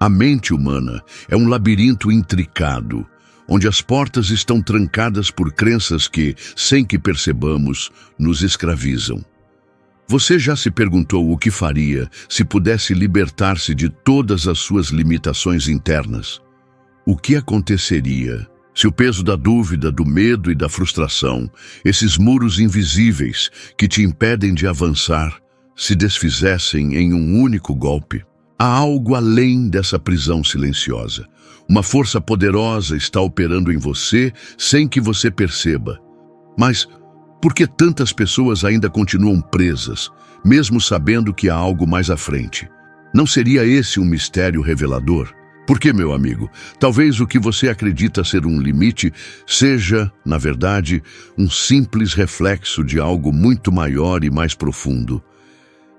A mente humana é um labirinto intricado, onde as portas estão trancadas por crenças que, sem que percebamos, nos escravizam. Você já se perguntou o que faria se pudesse libertar-se de todas as suas limitações internas? O que aconteceria se o peso da dúvida, do medo e da frustração, esses muros invisíveis que te impedem de avançar, se desfizessem em um único golpe? Há algo além dessa prisão silenciosa. Uma força poderosa está operando em você sem que você perceba. Mas por que tantas pessoas ainda continuam presas, mesmo sabendo que há algo mais à frente? Não seria esse um mistério revelador? Porque, meu amigo, talvez o que você acredita ser um limite seja, na verdade, um simples reflexo de algo muito maior e mais profundo.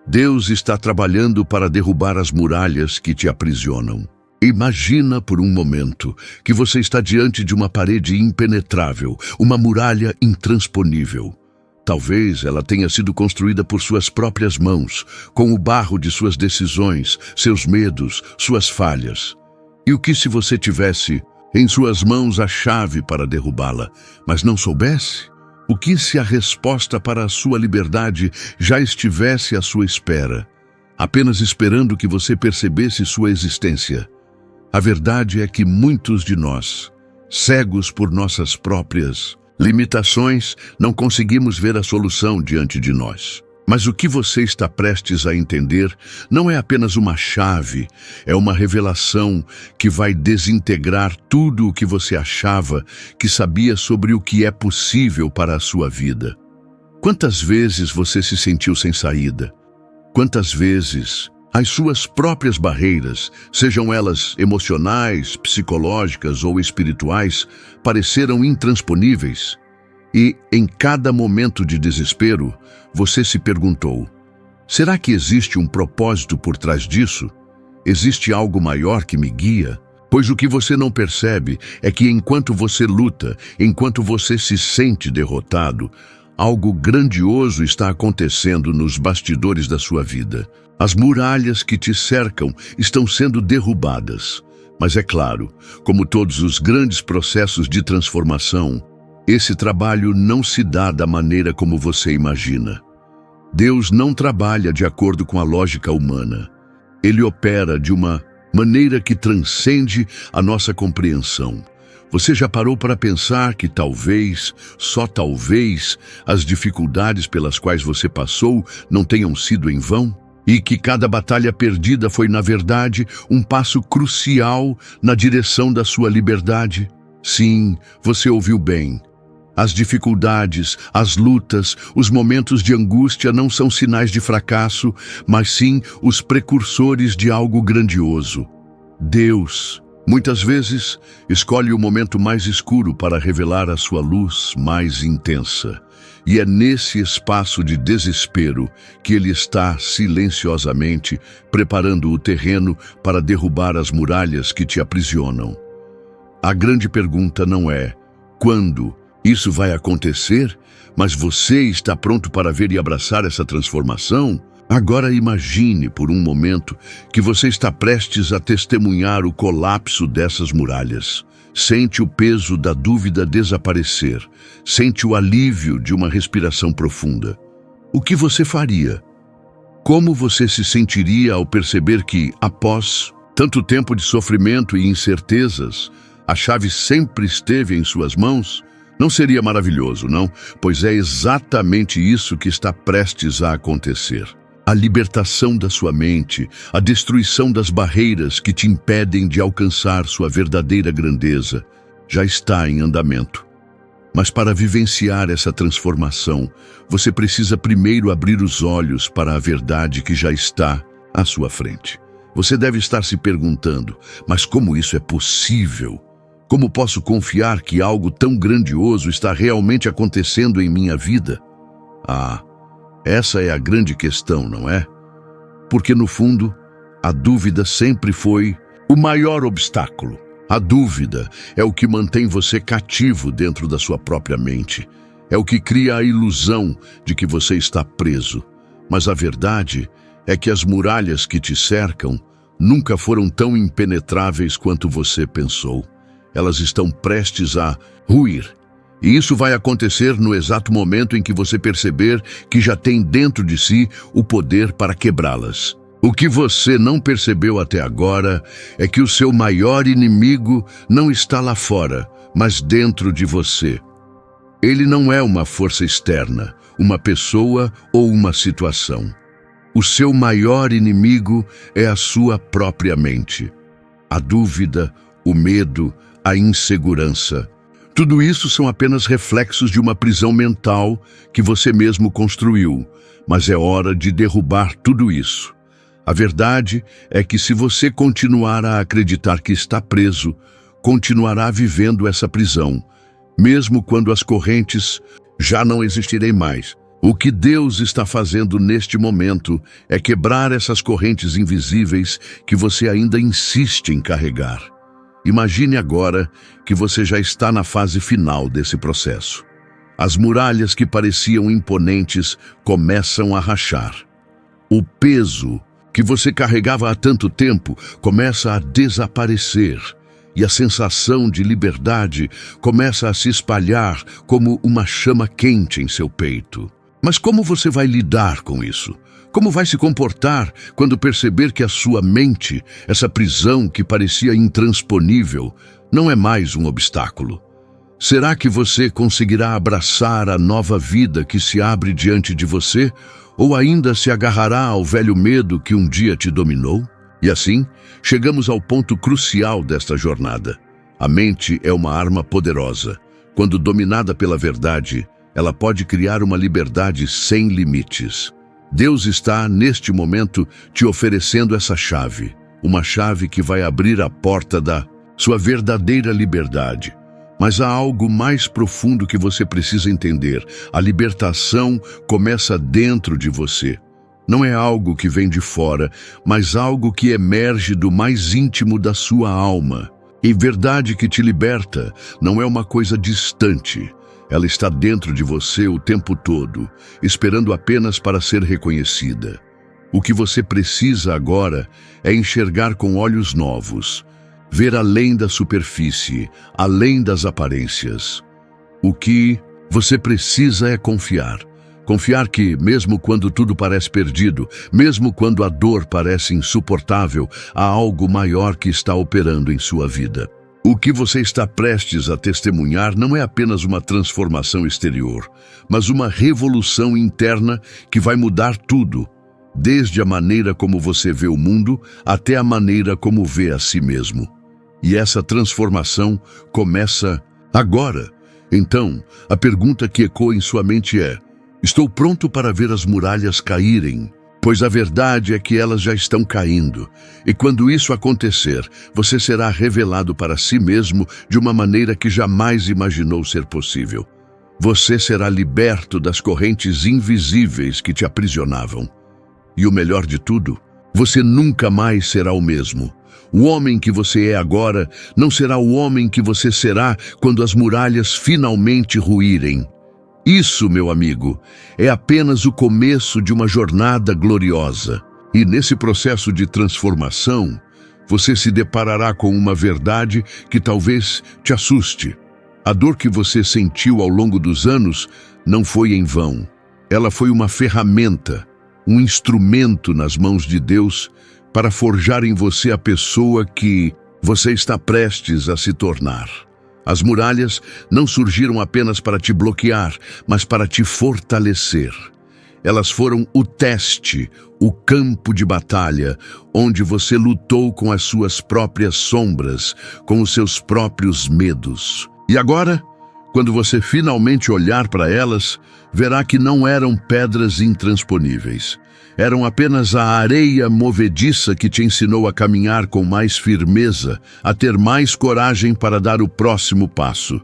Deus está trabalhando para derrubar as muralhas que te aprisionam. Imagina por um momento que você está diante de uma parede impenetrável, uma muralha intransponível. Talvez ela tenha sido construída por suas próprias mãos, com o barro de suas decisões, seus medos, suas falhas. E o que se você tivesse em suas mãos a chave para derrubá-la, mas não soubesse? O que se a resposta para a sua liberdade já estivesse à sua espera, apenas esperando que você percebesse sua existência? A verdade é que muitos de nós, cegos por nossas próprias limitações, não conseguimos ver a solução diante de nós. Mas o que você está prestes a entender não é apenas uma chave, é uma revelação que vai desintegrar tudo o que você achava que sabia sobre o que é possível para a sua vida. Quantas vezes você se sentiu sem saída? Quantas vezes as suas próprias barreiras, sejam elas emocionais, psicológicas ou espirituais, pareceram intransponíveis? E, em cada momento de desespero, você se perguntou: será que existe um propósito por trás disso? Existe algo maior que me guia? Pois o que você não percebe é que enquanto você luta, enquanto você se sente derrotado, algo grandioso está acontecendo nos bastidores da sua vida. As muralhas que te cercam estão sendo derrubadas. Mas é claro, como todos os grandes processos de transformação, esse trabalho não se dá da maneira como você imagina. Deus não trabalha de acordo com a lógica humana. Ele opera de uma maneira que transcende a nossa compreensão. Você já parou para pensar que talvez, só talvez, as dificuldades pelas quais você passou não tenham sido em vão? E que cada batalha perdida foi, na verdade, um passo crucial na direção da sua liberdade? Sim, você ouviu bem. As dificuldades, as lutas, os momentos de angústia não são sinais de fracasso, mas sim os precursores de algo grandioso. Deus, muitas vezes, escolhe o momento mais escuro para revelar a sua luz mais intensa. E é nesse espaço de desespero que Ele está silenciosamente preparando o terreno para derrubar as muralhas que te aprisionam. A grande pergunta não é quando isso vai acontecer, mas você está pronto para ver e abraçar essa transformação? Agora imagine por um momento que você está prestes a testemunhar o colapso dessas muralhas. Sente o peso da dúvida desaparecer. Sente o alívio de uma respiração profunda. O que você faria? Como você se sentiria ao perceber que, após tanto tempo de sofrimento e incertezas, a chave sempre esteve em suas mãos? Não seria maravilhoso, não? Pois é exatamente isso que está prestes a acontecer. A libertação da sua mente, a destruição das barreiras que te impedem de alcançar sua verdadeira grandeza, já está em andamento. Mas para vivenciar essa transformação, você precisa primeiro abrir os olhos para a verdade que já está à sua frente. Você deve estar se perguntando, mas como isso é possível? Como posso confiar que algo tão grandioso está realmente acontecendo em minha vida? Essa é a grande questão, não é? Porque, no fundo, a dúvida sempre foi o maior obstáculo. A dúvida é o que mantém você cativo dentro da sua própria mente. É o que cria a ilusão de que você está preso. Mas a verdade é que as muralhas que te cercam nunca foram tão impenetráveis quanto você pensou. Elas estão prestes a ruir. E isso vai acontecer no exato momento em que você perceber que já tem dentro de si o poder para quebrá-las. O que você não percebeu até agora é que o seu maior inimigo não está lá fora, mas dentro de você. Ele não é uma força externa, uma pessoa ou uma situação. O seu maior inimigo é a sua própria mente. A dúvida, o medo, a insegurança. Tudo isso são apenas reflexos de uma prisão mental que você mesmo construiu, mas é hora de derrubar tudo isso. A verdade é que se você continuar a acreditar que está preso, continuará vivendo essa prisão, mesmo quando as correntes já não existirem mais. O que Deus está fazendo neste momento é quebrar essas correntes invisíveis que você ainda insiste em carregar. Imagine agora que você já está na fase final desse processo. As muralhas que pareciam imponentes começam a rachar. O peso que você carregava há tanto tempo começa a desaparecer e a sensação de liberdade começa a se espalhar como uma chama quente em seu peito. Mas como você vai lidar com isso? Como vai se comportar quando perceber que a sua mente, essa prisão que parecia intransponível, não é mais um obstáculo? Será que você conseguirá abraçar a nova vida que se abre diante de você, ou ainda se agarrará ao velho medo que um dia te dominou? E assim, chegamos ao ponto crucial desta jornada. A mente é uma arma poderosa. Quando dominada pela verdade, ela pode criar uma liberdade sem limites. Deus está, neste momento, te oferecendo essa chave. Uma chave que vai abrir a porta da sua verdadeira liberdade. Mas há algo mais profundo que você precisa entender. A libertação começa dentro de você. Não é algo que vem de fora, mas algo que emerge do mais íntimo da sua alma. E verdade que te liberta não é uma coisa distante. Ela está dentro de você o tempo todo, esperando apenas para ser reconhecida. O que você precisa agora é enxergar com olhos novos, ver além da superfície, além das aparências. O que você precisa é confiar. Confiar que, mesmo quando tudo parece perdido, mesmo quando a dor parece insuportável, há algo maior que está operando em sua vida. O que você está prestes a testemunhar não é apenas uma transformação exterior, mas uma revolução interna que vai mudar tudo, desde a maneira como você vê o mundo até a maneira como vê a si mesmo. E essa transformação começa agora. Então, a pergunta que ecoa em sua mente é: estou pronto para ver as muralhas caírem? Pois a verdade é que elas já estão caindo. E quando isso acontecer, você será revelado para si mesmo de uma maneira que jamais imaginou ser possível. Você será liberto das correntes invisíveis que te aprisionavam. E o melhor de tudo, você nunca mais será o mesmo. O homem que você é agora não será o homem que você será quando as muralhas finalmente ruírem. Isso, meu amigo, é apenas o começo de uma jornada gloriosa. E nesse processo de transformação, você se deparará com uma verdade que talvez te assuste. A dor que você sentiu ao longo dos anos não foi em vão. Ela foi uma ferramenta, um instrumento nas mãos de Deus para forjar em você a pessoa que você está prestes a se tornar. As muralhas não surgiram apenas para te bloquear, mas para te fortalecer. Elas foram o teste, o campo de batalha, onde você lutou com as suas próprias sombras, com os seus próprios medos. E agora, quando você finalmente olhar para elas, verá que não eram pedras intransponíveis. Eram apenas a areia movediça que te ensinou a caminhar com mais firmeza, a ter mais coragem para dar o próximo passo.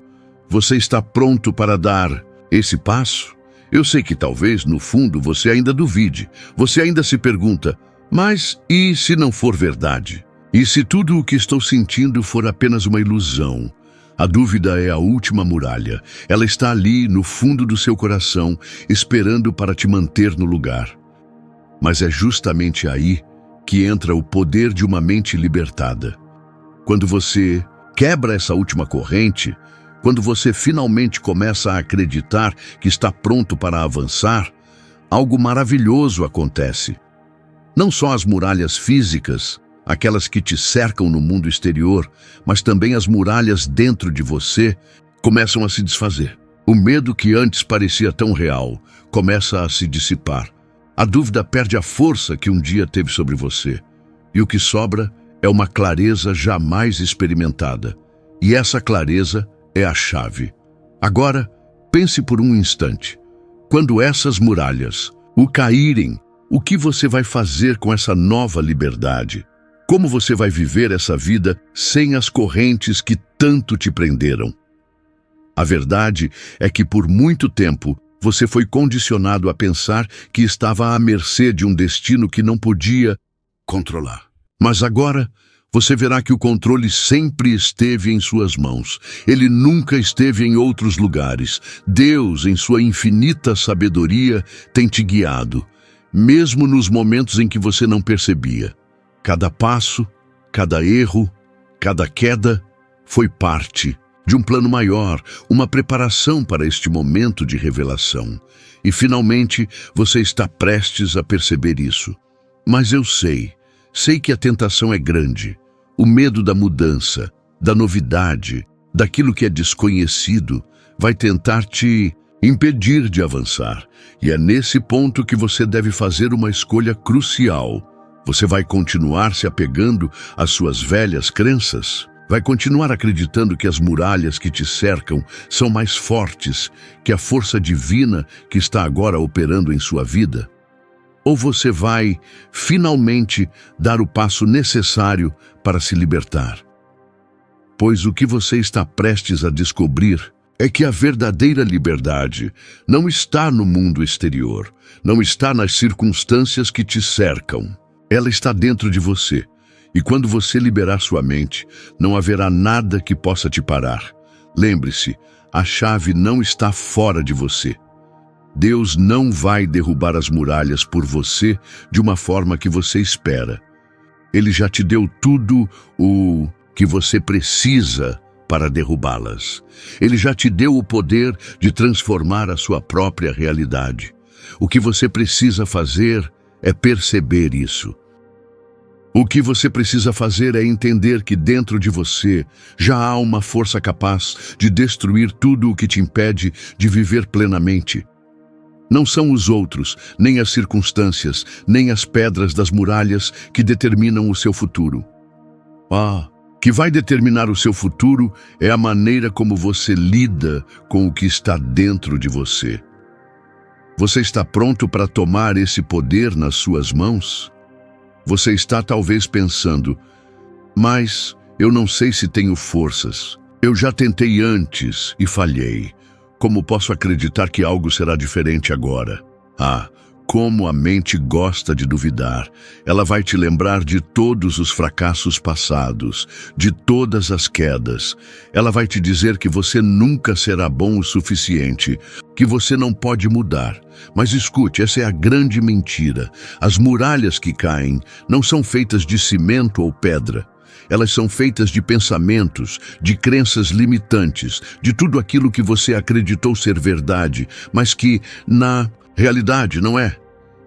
Você está pronto para dar esse passo? Eu sei que talvez, no fundo, você ainda duvide. Você ainda se pergunta, mas e se não for verdade? E se tudo o que estou sentindo for apenas uma ilusão? A dúvida é a última muralha. Ela está ali, no fundo do seu coração, esperando para te manter no lugar. Mas é justamente aí que entra o poder de uma mente libertada. Quando você quebra essa última corrente, quando você finalmente começa a acreditar que está pronto para avançar, algo maravilhoso acontece. Não só as muralhas físicas, aquelas que te cercam no mundo exterior, mas também as muralhas dentro de você começam a se desfazer. O medo que antes parecia tão real começa a se dissipar. A dúvida perde a força que um dia teve sobre você. E o que sobra é uma clareza jamais experimentada. E essa clareza é a chave. Agora, pense por um instante. Quando essas muralhas o caírem, o que você vai fazer com essa nova liberdade? Como você vai viver essa vida sem as correntes que tanto te prenderam? A verdade é que por muito tempo você foi condicionado a pensar que estava à mercê de um destino que não podia controlar. Mas agora você verá que o controle sempre esteve em suas mãos. Ele nunca esteve em outros lugares. Deus, em sua infinita sabedoria, tem te guiado, mesmo nos momentos em que você não percebia. Cada passo, cada erro, cada queda foi parte de um plano maior, uma preparação para este momento de revelação. E finalmente você está prestes a perceber isso. Mas eu sei que a tentação é grande. O medo da mudança, da novidade, daquilo que é desconhecido, vai tentar te impedir de avançar. E é nesse ponto que você deve fazer uma escolha crucial. Você vai continuar se apegando às suas velhas crenças? Vai continuar acreditando que as muralhas que te cercam são mais fortes que a força divina que está agora operando em sua vida? Ou você vai, finalmente, dar o passo necessário para se libertar? Pois o que você está prestes a descobrir é que a verdadeira liberdade não está no mundo exterior, não está nas circunstâncias que te cercam. Ela está dentro de você. E quando você liberar sua mente, não haverá nada que possa te parar. Lembre-se, a chave não está fora de você. Deus não vai derrubar as muralhas por você de uma forma que você espera. Ele já te deu tudo o que você precisa para derrubá-las. Ele já te deu o poder de transformar a sua própria realidade. O que você precisa fazer é perceber isso. O que você precisa fazer é entender que dentro de você já há uma força capaz de destruir tudo o que te impede de viver plenamente. Não são os outros, nem as circunstâncias, nem as pedras das muralhas que determinam o seu futuro. Que vai determinar o seu futuro é a maneira como você lida com o que está dentro de você. Você está pronto para tomar esse poder nas suas mãos? Você está talvez pensando, mas eu não sei se tenho forças. Eu já tentei antes e falhei. Como posso acreditar que algo será diferente agora? Como a mente gosta de duvidar. Ela vai te lembrar de todos os fracassos passados, de todas as quedas. Ela vai te dizer que você nunca será bom o suficiente, que você não pode mudar. Mas escute, essa é a grande mentira. As muralhas que caem não são feitas de cimento ou pedra. Elas são feitas de pensamentos, de crenças limitantes, de tudo aquilo que você acreditou ser verdade, mas que, na realidade, não é.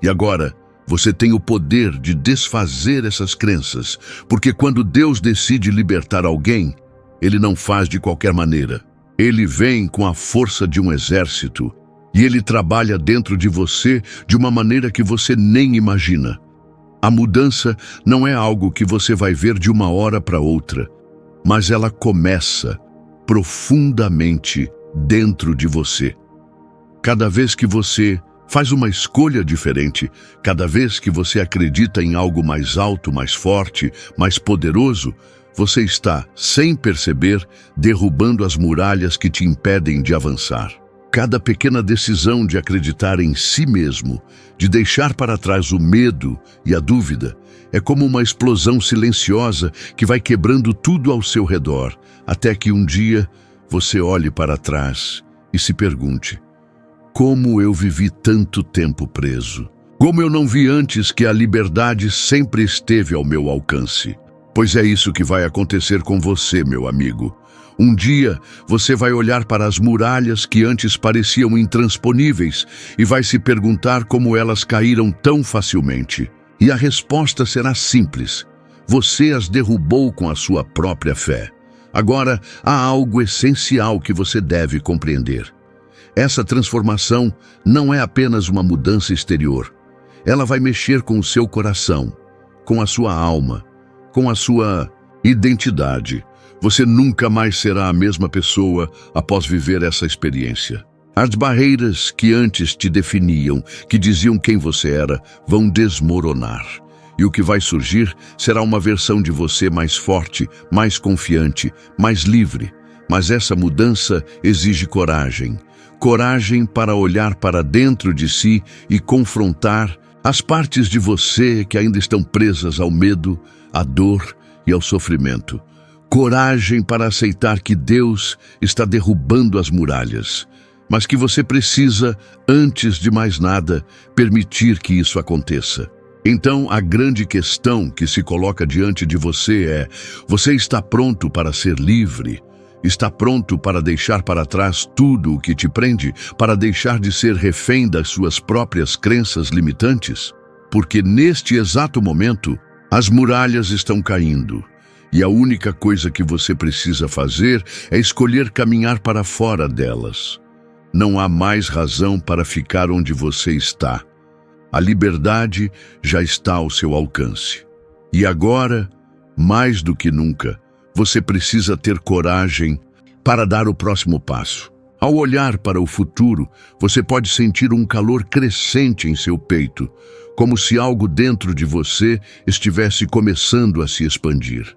E agora, você tem o poder de desfazer essas crenças, porque quando Deus decide libertar alguém, Ele não faz de qualquer maneira. Ele vem com a força de um exército, e Ele trabalha dentro de você de uma maneira que você nem imagina. A mudança não é algo que você vai ver de uma hora para outra, mas ela começa profundamente dentro de você. Cada vez que você faz uma escolha diferente, cada vez que você acredita em algo mais alto, mais forte, mais poderoso, você está, sem perceber, derrubando as muralhas que te impedem de avançar. Cada pequena decisão de acreditar em si mesmo, de deixar para trás o medo e a dúvida, é como uma explosão silenciosa que vai quebrando tudo ao seu redor, até que um dia você olhe para trás e se pergunte: como eu vivi tanto tempo preso? Como eu não vi antes que a liberdade sempre esteve ao meu alcance. Pois é isso que vai acontecer com você, meu amigo. Um dia, você vai olhar para as muralhas que antes pareciam intransponíveis e vai se perguntar como elas caíram tão facilmente. E a resposta será simples. Você as derrubou com a sua própria fé. Agora, há algo essencial que você deve compreender. Essa transformação não é apenas uma mudança exterior. Ela vai mexer com o seu coração, com a sua alma, com a sua identidade. Você nunca mais será a mesma pessoa após viver essa experiência. As barreiras que antes te definiam, que diziam quem você era, vão desmoronar. E o que vai surgir será uma versão de você mais forte, mais confiante, mais livre. Mas essa mudança exige coragem. Coragem para olhar para dentro de si e confrontar as partes de você que ainda estão presas ao medo, à dor e ao sofrimento. Coragem para aceitar que Deus está derrubando as muralhas, mas que você precisa, antes de mais nada, permitir que isso aconteça. Então, a grande questão que se coloca diante de você é: você está pronto para ser livre? Está pronto para deixar para trás tudo o que te prende, para deixar de ser refém das suas próprias crenças limitantes? Porque neste exato momento, as muralhas estão caindo. E a única coisa que você precisa fazer é escolher caminhar para fora delas. Não há mais razão para ficar onde você está. A liberdade já está ao seu alcance. E agora, mais do que nunca, você precisa ter coragem para dar o próximo passo. Ao olhar para o futuro, você pode sentir um calor crescente em seu peito, como se algo dentro de você estivesse começando a se expandir.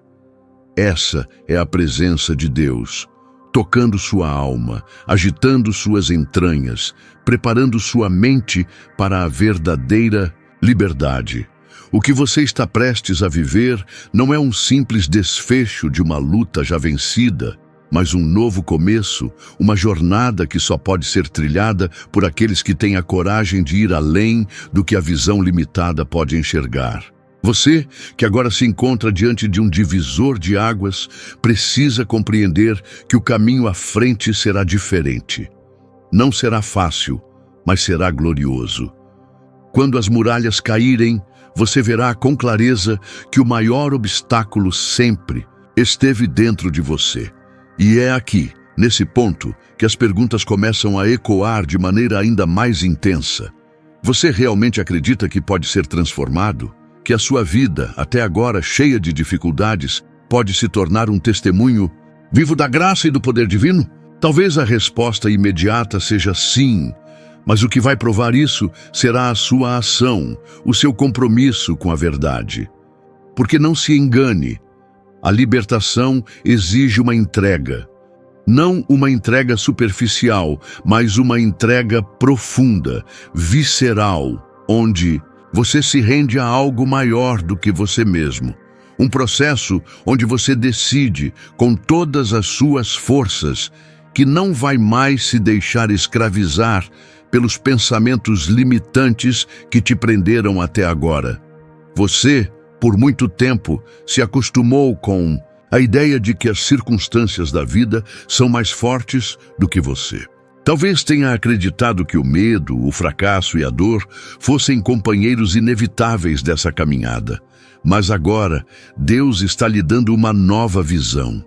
Essa é a presença de Deus, tocando sua alma, agitando suas entranhas, preparando sua mente para a verdadeira liberdade. O que você está prestes a viver não é um simples desfecho de uma luta já vencida, mas um novo começo, uma jornada que só pode ser trilhada por aqueles que têm a coragem de ir além do que a visão limitada pode enxergar. Você, que agora se encontra diante de um divisor de águas, precisa compreender que o caminho à frente será diferente. Não será fácil, mas será glorioso. Quando as muralhas caírem, você verá com clareza que o maior obstáculo sempre esteve dentro de você. E é aqui, nesse ponto, que as perguntas começam a ecoar de maneira ainda mais intensa. Você realmente acredita que pode ser transformado? Que a sua vida, até agora cheia de dificuldades, pode se tornar um testemunho vivo da graça e do poder divino? Talvez a resposta imediata seja sim, mas o que vai provar isso será a sua ação, o seu compromisso com a verdade. Porque não se engane, a libertação exige uma entrega. Não uma entrega superficial, mas uma entrega profunda, visceral, onde você se rende a algo maior do que você mesmo. Um processo onde você decide, com todas as suas forças, que não vai mais se deixar escravizar pelos pensamentos limitantes que te prenderam até agora. Você, por muito tempo, se acostumou com a ideia de que as circunstâncias da vida são mais fortes do que você. Talvez tenha acreditado que o medo, o fracasso e a dor fossem companheiros inevitáveis dessa caminhada. Mas agora, Deus está lhe dando uma nova visão.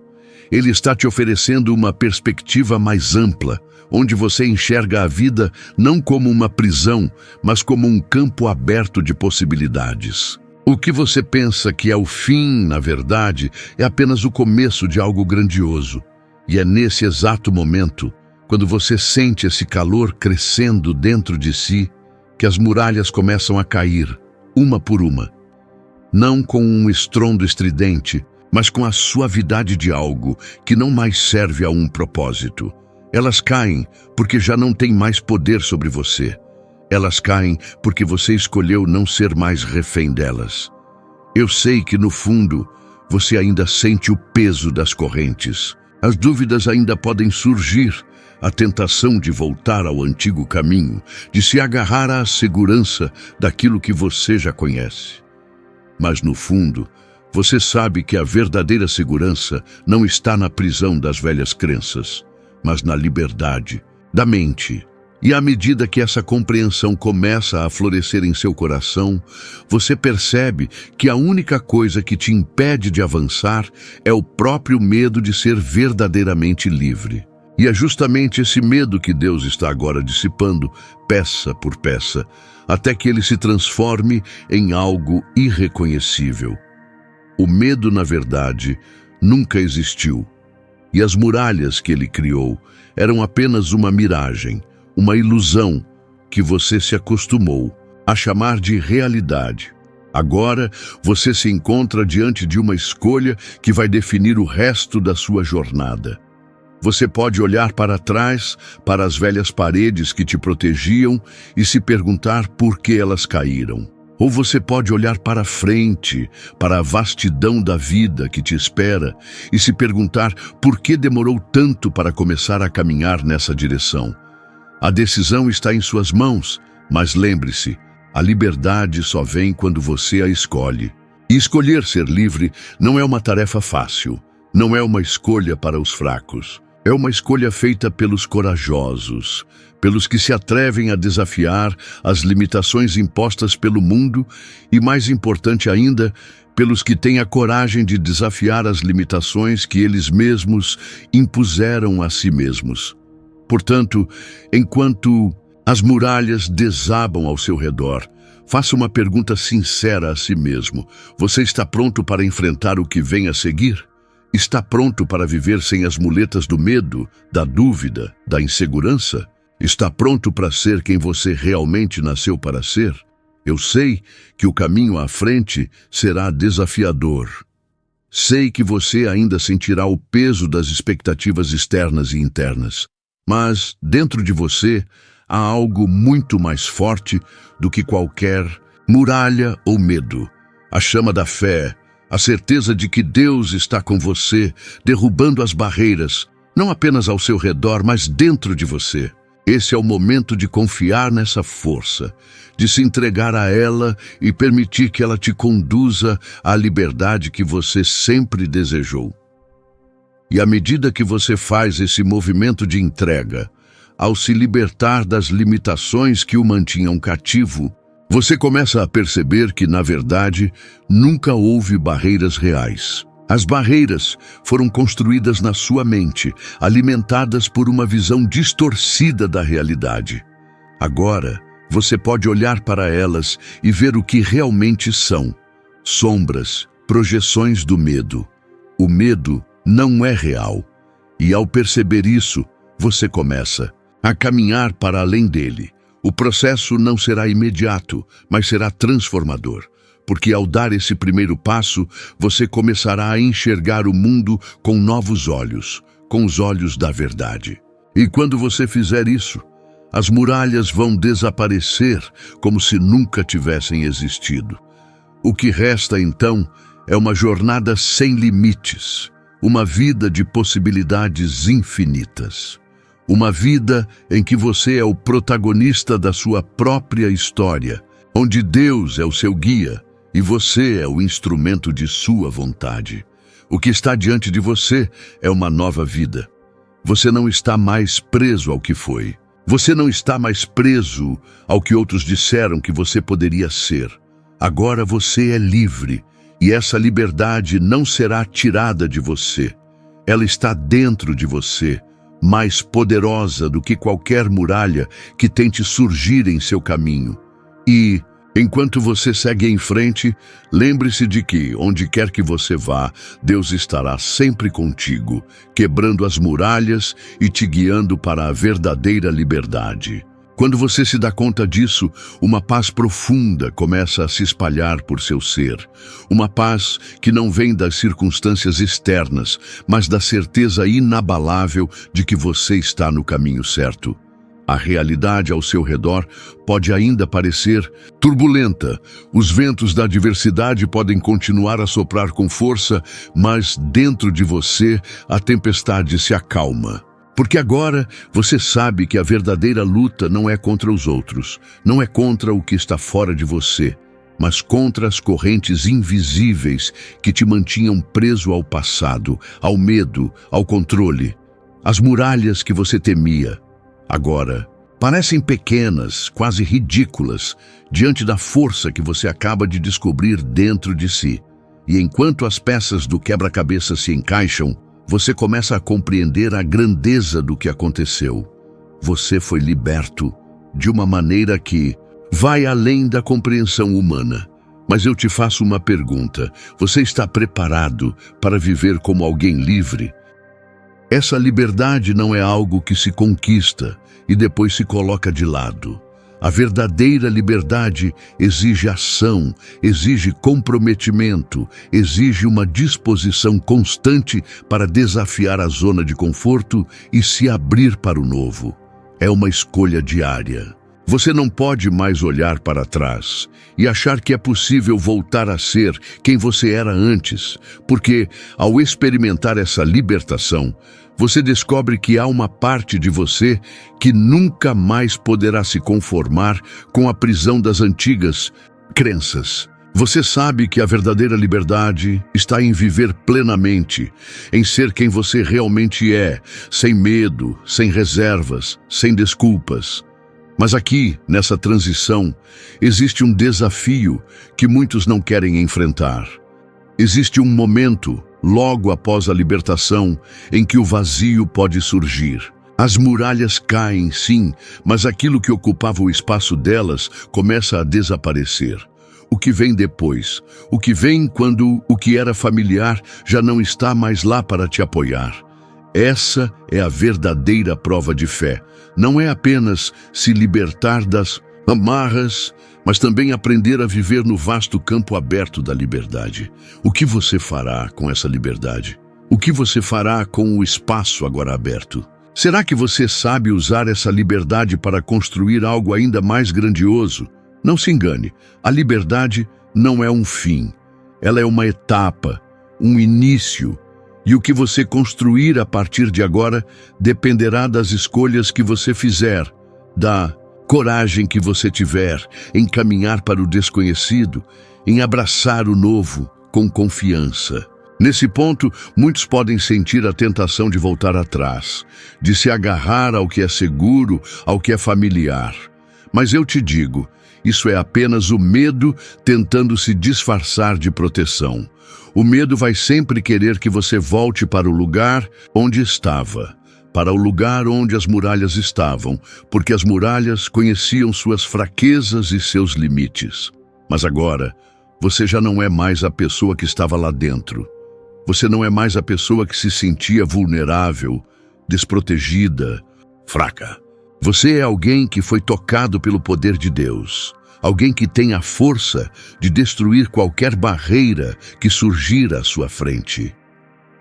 Ele está te oferecendo uma perspectiva mais ampla, onde você enxerga a vida não como uma prisão, mas como um campo aberto de possibilidades. O que você pensa que é o fim, na verdade, é apenas o começo de algo grandioso. E é nesse exato momento, quando você sente esse calor crescendo dentro de si, que as muralhas começam a cair, uma por uma. Não com um estrondo estridente, mas com a suavidade de algo que não mais serve a um propósito. Elas caem porque já não tem mais poder sobre você. Elas caem porque você escolheu não ser mais refém delas. Eu sei que, no fundo, você ainda sente o peso das correntes. As dúvidas ainda podem surgir. a tentação de voltar ao antigo caminho, de se agarrar à segurança daquilo que você já conhece. Mas no fundo, você sabe que a verdadeira segurança não está na prisão das velhas crenças, mas na liberdade da mente. E à medida que essa compreensão começa a florescer em seu coração, você percebe que a única coisa que te impede de avançar é o próprio medo de ser verdadeiramente livre. E é justamente esse medo que Deus está agora dissipando, peça por peça, até que ele se transforme em algo irreconhecível. O medo, na verdade, nunca existiu. E as muralhas que ele criou eram apenas uma miragem, uma ilusão que você se acostumou a chamar de realidade. Agora, você se encontra diante de uma escolha que vai definir o resto da sua jornada. Você pode olhar para trás, para as velhas paredes que te protegiam e se perguntar por que elas caíram. Ou você pode olhar para frente, para a vastidão da vida que te espera e se perguntar por que demorou tanto para começar a caminhar nessa direção. A decisão está em suas mãos, mas lembre-se, a liberdade só vem quando você a escolhe. E escolher ser livre não é uma tarefa fácil, não é uma escolha para os fracos. É uma escolha feita pelos corajosos, pelos que se atrevem a desafiar as limitações impostas pelo mundo e, mais importante ainda, pelos que têm a coragem de desafiar as limitações que eles mesmos impuseram a si mesmos. Portanto, enquanto as muralhas desabam ao seu redor, faça uma pergunta sincera a si mesmo. Você está pronto para enfrentar o que vem a seguir? Está pronto para viver sem as muletas do medo, da dúvida, da insegurança? Está pronto para ser quem você realmente nasceu para ser? Eu sei que o caminho à frente será desafiador. Sei que você ainda sentirá o peso das expectativas externas e internas. Mas, dentro de você, há algo muito mais forte do que qualquer muralha ou medo. A chama da fé, a certeza de que Deus está com você, derrubando as barreiras, não apenas ao seu redor, mas dentro de você. Esse é o momento de confiar nessa força, de se entregar a ela e permitir que ela te conduza à liberdade que você sempre desejou. E à medida que você faz esse movimento de entrega, ao se libertar das limitações que o mantinham cativo, você começa a perceber que, na verdade, nunca houve barreiras reais. As barreiras foram construídas na sua mente, alimentadas por uma visão distorcida da realidade. Agora, você pode olhar para elas e ver o que realmente são: sombras, projeções do medo. O medo não é real. E ao perceber isso, você começa a caminhar para além dele. O processo não será imediato, mas será transformador. Porque ao dar esse primeiro passo, você começará a enxergar o mundo com novos olhos, com os olhos da verdade. E quando você fizer isso, as muralhas vão desaparecer como se nunca tivessem existido. O que resta então é uma jornada sem limites. Uma vida de possibilidades infinitas. Uma vida em que você é o protagonista da sua própria história, onde Deus é o seu guia e você é o instrumento de sua vontade. O que está diante de você é uma nova vida. Você não está mais preso ao que foi. Você não está mais preso ao que outros disseram que você poderia ser. Agora você é livre. E essa liberdade não será tirada de você. Ela está dentro de você, mais poderosa do que qualquer muralha que tente surgir em seu caminho. E, enquanto você segue em frente, lembre-se de que, onde quer que você vá, Deus estará sempre contigo, quebrando as muralhas e te guiando para a verdadeira liberdade. Quando você se dá conta disso, uma paz profunda começa a se espalhar por seu ser. Uma paz que não vem das circunstâncias externas, mas da certeza inabalável de que você está no caminho certo. A realidade ao seu redor pode ainda parecer turbulenta. Os ventos da adversidade podem continuar a soprar com força, mas dentro de você a tempestade se acalma. Porque agora você sabe que a verdadeira luta não é contra os outros, não é contra o que está fora de você, mas contra as correntes invisíveis que te mantinham preso ao passado, ao medo, ao controle. As muralhas que você temia, agora, parecem pequenas, quase ridículas, diante da força que você acaba de descobrir dentro de si. E enquanto as peças do quebra-cabeça se encaixam, você começa a compreender a grandeza do que aconteceu. Você foi liberto de uma maneira que vai além da compreensão humana. Mas eu te faço uma pergunta: você está preparado para viver como alguém livre? Essa liberdade não é algo que se conquista e depois se coloca de lado. A verdadeira liberdade exige ação, exige comprometimento, exige uma disposição constante para desafiar a zona de conforto e se abrir para o novo. É uma escolha diária. Você não pode mais olhar para trás e achar que é possível voltar a ser quem você era antes, porque, ao experimentar essa libertação, você descobre que há uma parte de você que nunca mais poderá se conformar com a prisão das antigas crenças. Você sabe que a verdadeira liberdade está em viver plenamente, em ser quem você realmente é, sem medo, sem reservas, sem desculpas. Mas aqui, nessa transição, existe um desafio que muitos não querem enfrentar. Existe um momento, logo após a libertação, em que o vazio pode surgir. As muralhas caem, sim, mas aquilo que ocupava o espaço delas começa a desaparecer. O que vem depois? O que vem quando o que era familiar já não está mais lá para te apoiar? Essa é a verdadeira prova de fé. Não é apenas se libertar das amarras, mas também aprender a viver no vasto campo aberto da liberdade. O que você fará com essa liberdade? O que você fará com o espaço agora aberto? Será que você sabe usar essa liberdade para construir algo ainda mais grandioso? Não se engane, a liberdade não é um fim. Ela é uma etapa, um início. E o que você construir a partir de agora dependerá das escolhas que você fizer, da coragem que você tiver em caminhar para o desconhecido, em abraçar o novo com confiança. Nesse ponto, muitos podem sentir a tentação de voltar atrás, de se agarrar ao que é seguro, ao que é familiar. Mas eu te digo, isso é apenas o medo tentando se disfarçar de proteção. O medo vai sempre querer que você volte para o lugar onde estava, para o lugar onde as muralhas estavam, porque as muralhas conheciam suas fraquezas e seus limites. Mas agora, você já não é mais a pessoa que estava lá dentro. Você não é mais a pessoa que se sentia vulnerável, desprotegida, fraca. Você é alguém que foi tocado pelo poder de Deus. Alguém que tem a força de destruir qualquer barreira que surgir à sua frente.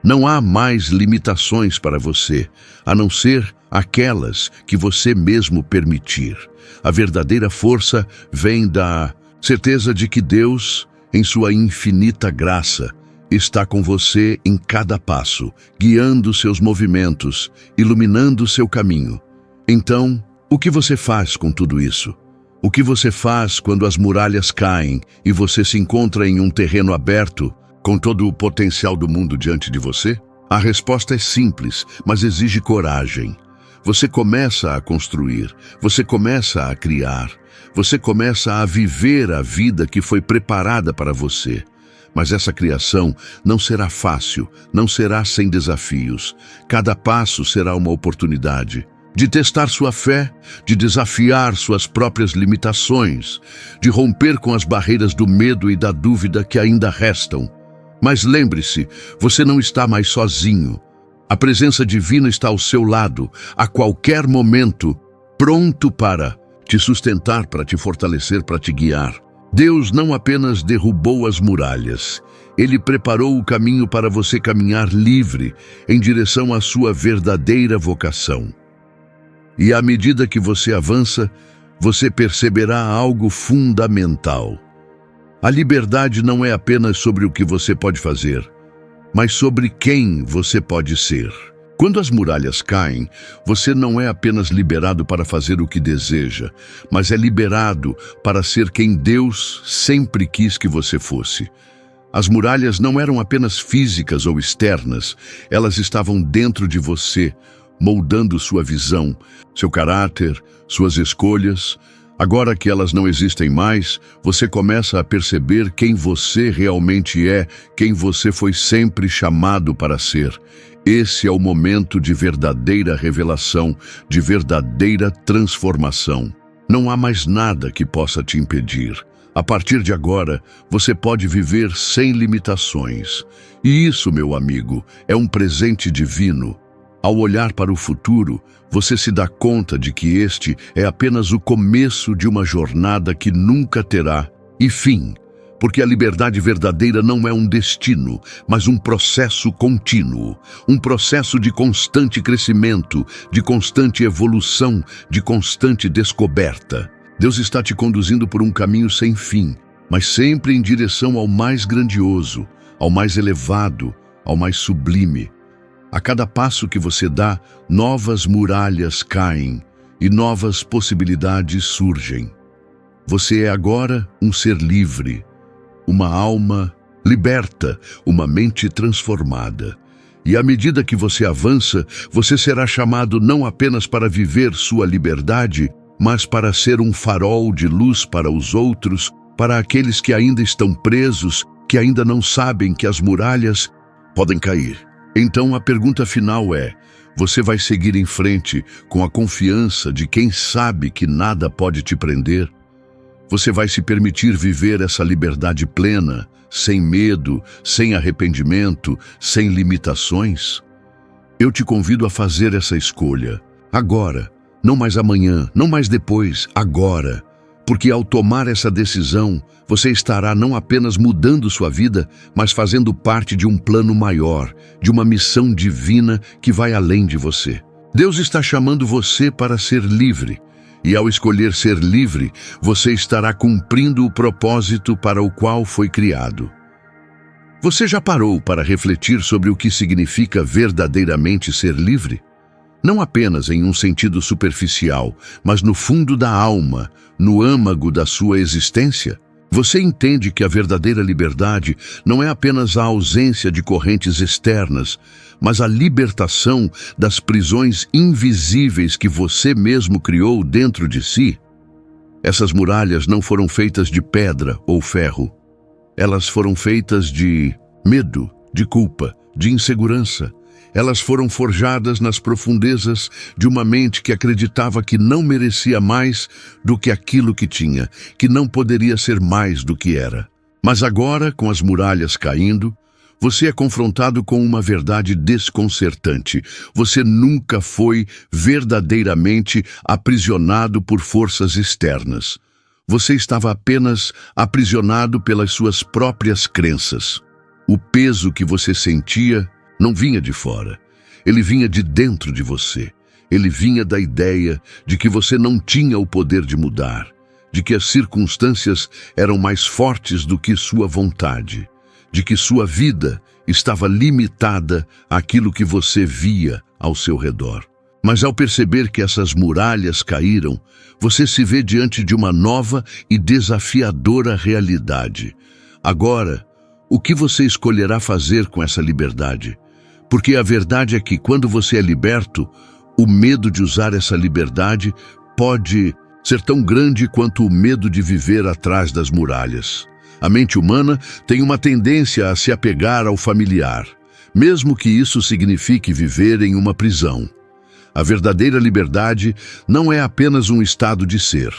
Não há mais limitações para você, a não ser aquelas que você mesmo permitir. A verdadeira força vem da certeza de que Deus, em sua infinita graça, está com você em cada passo, guiando seus movimentos, iluminando seu caminho. Então, o que você faz com tudo isso? O que você faz quando as muralhas caem e você se encontra em um terreno aberto, com todo o potencial do mundo diante de você? A resposta é simples, mas exige coragem. Você começa a construir, você começa a criar, você começa a viver a vida que foi preparada para você. Mas essa criação não será fácil, não será sem desafios. Cada passo será uma oportunidade de testar sua fé, de desafiar suas próprias limitações, de romper com as barreiras do medo e da dúvida que ainda restam. Mas lembre-se, você não está mais sozinho. A presença divina está ao seu lado, a qualquer momento, pronto para te sustentar, para te fortalecer, para te guiar. Deus não apenas derrubou as muralhas, Ele preparou o caminho para você caminhar livre em direção à sua verdadeira vocação. E à medida que você avança, você perceberá algo fundamental. A liberdade não é apenas sobre o que você pode fazer, mas sobre quem você pode ser. Quando as muralhas caem, você não é apenas liberado para fazer o que deseja, mas é liberado para ser quem Deus sempre quis que você fosse. As muralhas não eram apenas físicas ou externas, elas estavam dentro de você, moldando sua visão, seu caráter, suas escolhas. Agora que elas não existem mais, você começa a perceber quem você realmente é, quem você foi sempre chamado para ser. Esse é o momento de verdadeira revelação, de verdadeira transformação. Não há mais nada que possa te impedir. A partir de agora, você pode viver sem limitações. E isso, meu amigo, é um presente divino. Ao olhar para o futuro, você se dá conta de que este é apenas o começo de uma jornada que nunca terá fim. Porque a liberdade verdadeira não é um destino, mas um processo contínuo, um processo de constante crescimento, de constante evolução, de constante descoberta. Deus está te conduzindo por um caminho sem fim, mas sempre em direção ao mais grandioso, ao mais elevado, ao mais sublime. A cada passo que você dá, novas muralhas caem e novas possibilidades surgem. Você é agora um ser livre, uma alma liberta, uma mente transformada. E à medida que você avança, você será chamado não apenas para viver sua liberdade, mas para ser um farol de luz para os outros, para aqueles que ainda estão presos, que ainda não sabem que as muralhas podem cair. Então a pergunta final é: você vai seguir em frente com a confiança de quem sabe que nada pode te prender? Você vai se permitir viver essa liberdade plena, sem medo, sem arrependimento, sem limitações? Eu te convido a fazer essa escolha, agora, não mais amanhã, não mais depois, agora. Porque ao tomar essa decisão, você estará não apenas mudando sua vida, mas fazendo parte de um plano maior, de uma missão divina que vai além de você. Deus está chamando você para ser livre. E ao escolher ser livre, você estará cumprindo o propósito para o qual foi criado. Você já parou para refletir sobre o que significa verdadeiramente ser livre? Não apenas em um sentido superficial, mas no fundo da alma, no âmago da sua existência? Você entende que a verdadeira liberdade não é apenas a ausência de correntes externas, mas a libertação das prisões invisíveis que você mesmo criou dentro de si? Essas muralhas não foram feitas de pedra ou ferro. Elas foram feitas de medo, de culpa, de insegurança. Elas foram forjadas nas profundezas de uma mente que acreditava que não merecia mais do que aquilo que tinha, que não poderia ser mais do que era. Mas agora, com as muralhas caindo, você é confrontado com uma verdade desconcertante. Você nunca foi verdadeiramente aprisionado por forças externas. Você estava apenas aprisionado pelas suas próprias crenças. O peso que você sentia não vinha de fora, ele vinha de dentro de você. Ele vinha da ideia de que você não tinha o poder de mudar, de que as circunstâncias eram mais fortes do que sua vontade, de que sua vida estava limitada àquilo que você via ao seu redor. Mas ao perceber que essas muralhas caíram, você se vê diante de uma nova e desafiadora realidade. Agora, o que você escolherá fazer com essa liberdade? Porque a verdade é que quando você é liberto, o medo de usar essa liberdade pode ser tão grande quanto o medo de viver atrás das muralhas. A mente humana tem uma tendência a se apegar ao familiar, mesmo que isso signifique viver em uma prisão. A verdadeira liberdade não é apenas um estado de ser,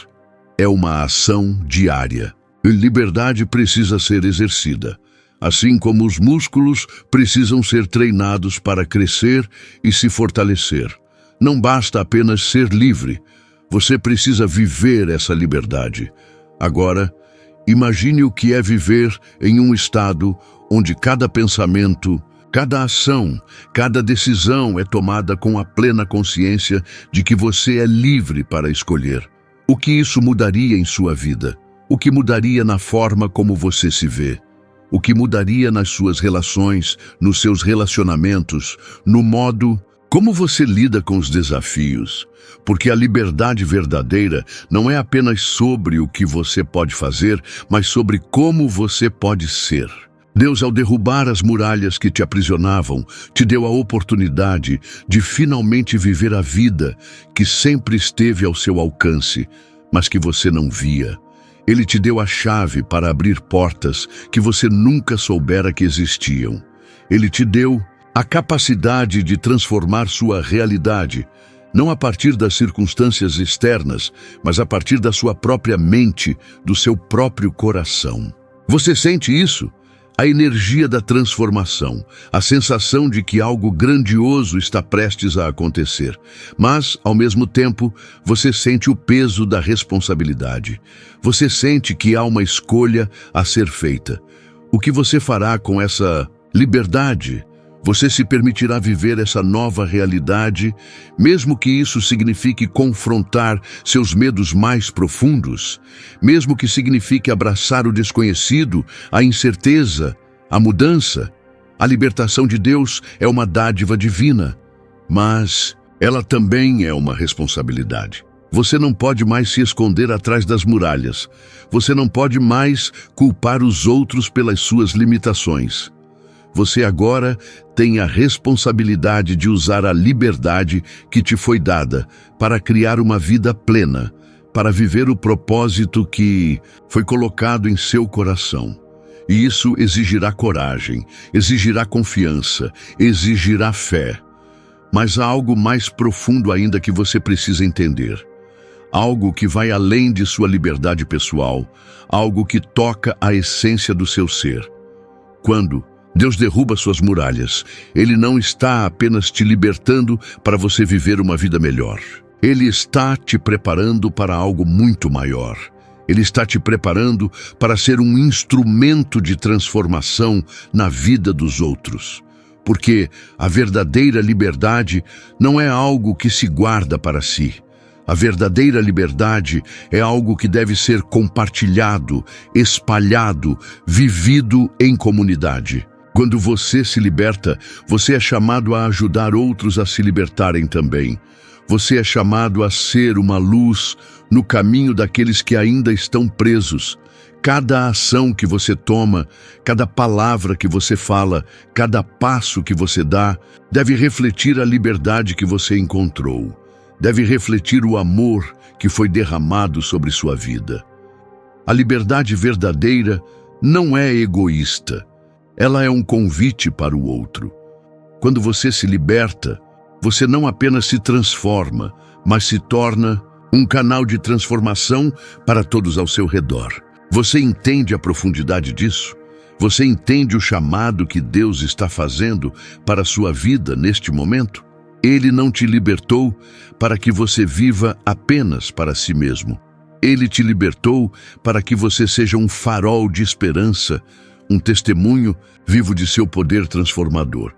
é uma ação diária. E liberdade precisa ser exercida, assim como os músculos precisam ser treinados para crescer e se fortalecer. Não basta apenas ser livre, você precisa viver essa liberdade. Agora, imagine o que é viver em um estado onde cada pensamento, cada ação, cada decisão é tomada com a plena consciência de que você é livre para escolher. O que isso mudaria em sua vida? O que mudaria na forma como você se vê? O que mudaria nas suas relações, nos seus relacionamentos, no modo Como você lida com os desafios? Porque a liberdade verdadeira não é apenas sobre o que você pode fazer, mas sobre como você pode ser. Deus, ao derrubar as muralhas que te aprisionavam, te deu a oportunidade de finalmente viver a vida que sempre esteve ao seu alcance, mas que você não via. Ele te deu a chave para abrir portas que você nunca soubera que existiam. Ele te deu a capacidade de transformar sua realidade, não a partir das circunstâncias externas, mas a partir da sua própria mente, do seu próprio coração. Você sente isso? A energia da transformação, a sensação de que algo grandioso está prestes a acontecer. Mas, ao mesmo tempo, você sente o peso da responsabilidade. Você sente que há uma escolha a ser feita. O que você fará com essa liberdade? Você se permitirá viver essa nova realidade, mesmo que isso signifique confrontar seus medos mais profundos, mesmo que signifique abraçar o desconhecido, a incerteza, a mudança. A libertação de Deus é uma dádiva divina, mas ela também é uma responsabilidade. Você não pode mais se esconder atrás das muralhas. Você não pode mais culpar os outros pelas suas limitações. Você agora tem a responsabilidade de usar a liberdade que te foi dada para criar uma vida plena, para viver o propósito que foi colocado em seu coração. E isso exigirá coragem, exigirá confiança, exigirá fé. Mas há algo mais profundo ainda que você precisa entender. Algo que vai além de sua liberdade pessoal, algo que toca a essência do seu ser. Quando Deus derruba suas muralhas, Ele não está apenas te libertando para você viver uma vida melhor. Ele está te preparando para algo muito maior. Ele está te preparando para ser um instrumento de transformação na vida dos outros. Porque a verdadeira liberdade não é algo que se guarda para si. A verdadeira liberdade é algo que deve ser compartilhado, espalhado, vivido em comunidade. Quando você se liberta, você é chamado a ajudar outros a se libertarem também. Você é chamado a ser uma luz no caminho daqueles que ainda estão presos. Cada ação que você toma, cada palavra que você fala, cada passo que você dá, deve refletir a liberdade que você encontrou. Deve refletir o amor que foi derramado sobre sua vida. A liberdade verdadeira não é egoísta. Ela é um convite para o outro. Quando você se liberta, você não apenas se transforma, mas se torna um canal de transformação para todos ao seu redor. Você entende a profundidade disso? Você entende o chamado que Deus está fazendo para a sua vida neste momento? Ele não te libertou para que você viva apenas para si mesmo. Ele te libertou para que você seja um farol de esperança, um testemunho vivo de seu poder transformador.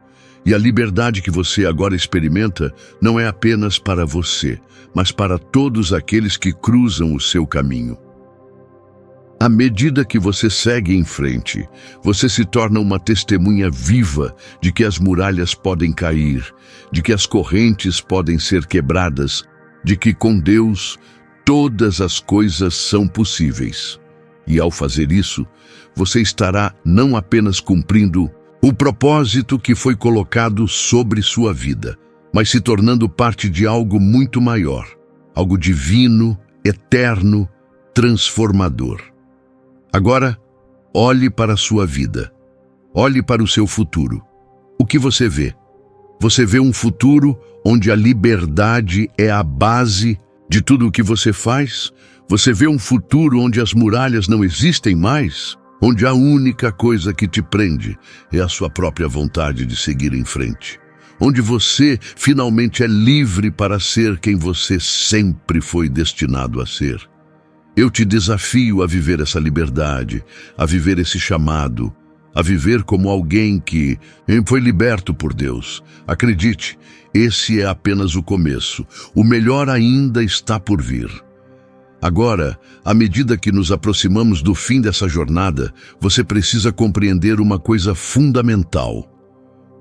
E a liberdade que você agora experimenta não é apenas para você, mas para todos aqueles que cruzam o seu caminho. À medida que você segue em frente, você se torna uma testemunha viva de que as muralhas podem cair, de que as correntes podem ser quebradas, de que com Deus todas as coisas são possíveis. E ao fazer isso, você estará não apenas cumprindo o propósito que foi colocado sobre sua vida, mas se tornando parte de algo muito maior, algo divino, eterno, transformador. Agora, olhe para a sua vida. Olhe para o seu futuro. O que você vê? Você vê um futuro onde a liberdade é a base de tudo o que você faz? Você vê um futuro onde as muralhas não existem mais? Onde a única coisa que te prende é a sua própria vontade de seguir em frente? Onde você finalmente é livre para ser quem você sempre foi destinado a ser? Eu te desafio a viver essa liberdade, a viver esse chamado, a viver como alguém que foi liberto por Deus. Acredite, esse é apenas o começo. O melhor ainda está por vir. Agora, à medida que nos aproximamos do fim dessa jornada, você precisa compreender uma coisa fundamental.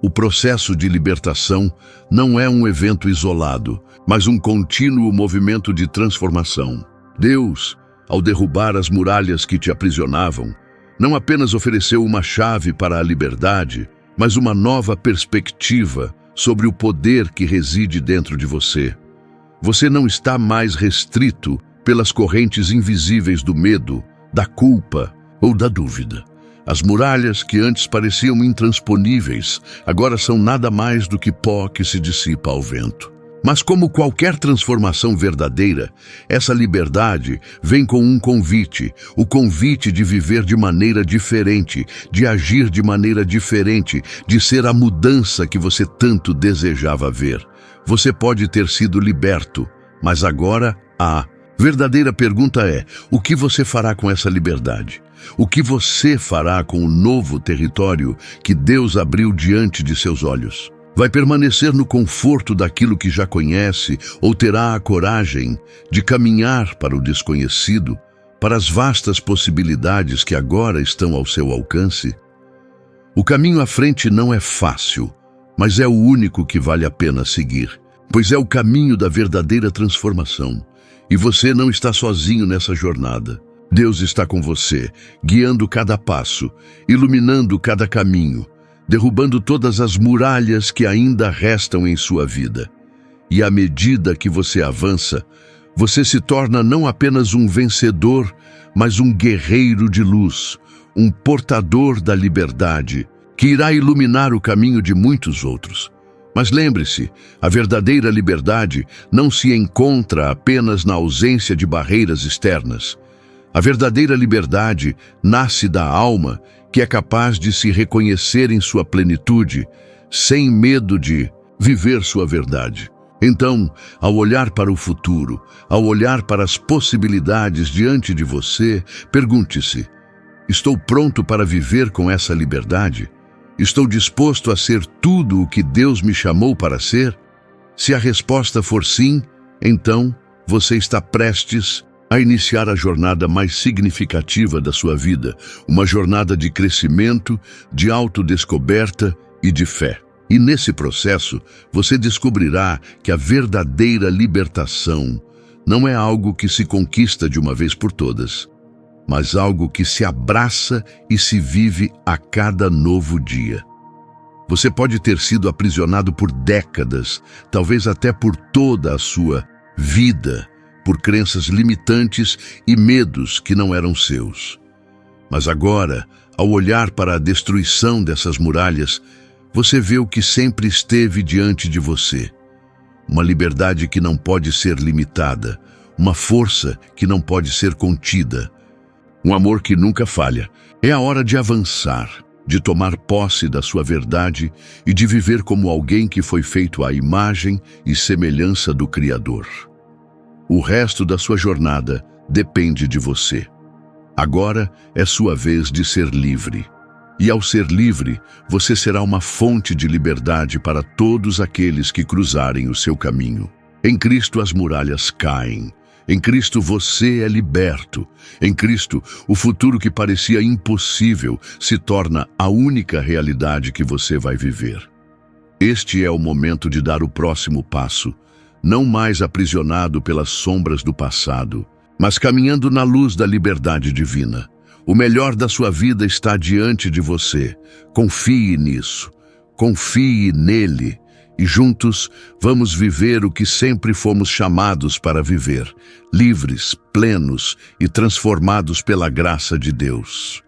O processo de libertação não é um evento isolado, mas um contínuo movimento de transformação. Deus, ao derrubar as muralhas que te aprisionavam, não apenas ofereceu uma chave para a liberdade, mas uma nova perspectiva sobre o poder que reside dentro de você. Você não está mais restrito pelas correntes invisíveis do medo, da culpa ou da dúvida. As muralhas que antes pareciam intransponíveis, agora são nada mais do que pó que se dissipa ao vento. Mas como qualquer transformação verdadeira, essa liberdade vem com um convite, o convite de viver de maneira diferente, de agir de maneira diferente, de ser a mudança que você tanto desejava ver. Você pode ter sido liberto, mas agora a verdadeira pergunta é: o que você fará com essa liberdade? O que você fará com o novo território que Deus abriu diante de seus olhos? Vai permanecer no conforto daquilo que já conhece ou terá a coragem de caminhar para o desconhecido, para as vastas possibilidades que agora estão ao seu alcance? O caminho à frente não é fácil, mas é o único que vale a pena seguir, pois é o caminho da verdadeira transformação. E você não está sozinho nessa jornada. Deus está com você, guiando cada passo, iluminando cada caminho, derrubando todas as muralhas que ainda restam em sua vida. E à medida que você avança, você se torna não apenas um vencedor, mas um guerreiro de luz, um portador da liberdade, que irá iluminar o caminho de muitos outros. Mas lembre-se, a verdadeira liberdade não se encontra apenas na ausência de barreiras externas. A verdadeira liberdade nasce da alma, que é capaz de se reconhecer em sua plenitude, sem medo de viver sua verdade. Então, ao olhar para o futuro, ao olhar para as possibilidades diante de você, pergunte-se: estou pronto para viver com essa liberdade? Estou disposto a ser tudo o que Deus me chamou para ser? Se a resposta for sim, então você está prestes a iniciar a jornada mais significativa da sua vida, uma jornada de crescimento, de autodescoberta e de fé. E nesse processo, você descobrirá que a verdadeira libertação não é algo que se conquista de uma vez por todas, mas algo que se abraça e se vive a cada novo dia. Você pode ter sido aprisionado por décadas, talvez até por toda a sua vida, por crenças limitantes e medos que não eram seus. Mas agora, ao olhar para a destruição dessas muralhas, você vê o que sempre esteve diante de você. Uma liberdade que não pode ser limitada, uma força que não pode ser contida, um amor que nunca falha. É a hora de avançar, de tomar posse da sua verdade e de viver como alguém que foi feito à imagem e semelhança do Criador. O resto da sua jornada depende de você. Agora é sua vez de ser livre. E ao ser livre, você será uma fonte de liberdade para todos aqueles que cruzarem o seu caminho. Em Cristo as muralhas caem. Em Cristo você é liberto. Em Cristo, o futuro que parecia impossível se torna a única realidade que você vai viver. Este é o momento de dar o próximo passo, não mais aprisionado pelas sombras do passado, mas caminhando na luz da liberdade divina. O melhor da sua vida está diante de você. Confie nisso. Confie nele. E juntos vamos viver o que sempre fomos chamados para viver, livres, plenos e transformados pela graça de Deus.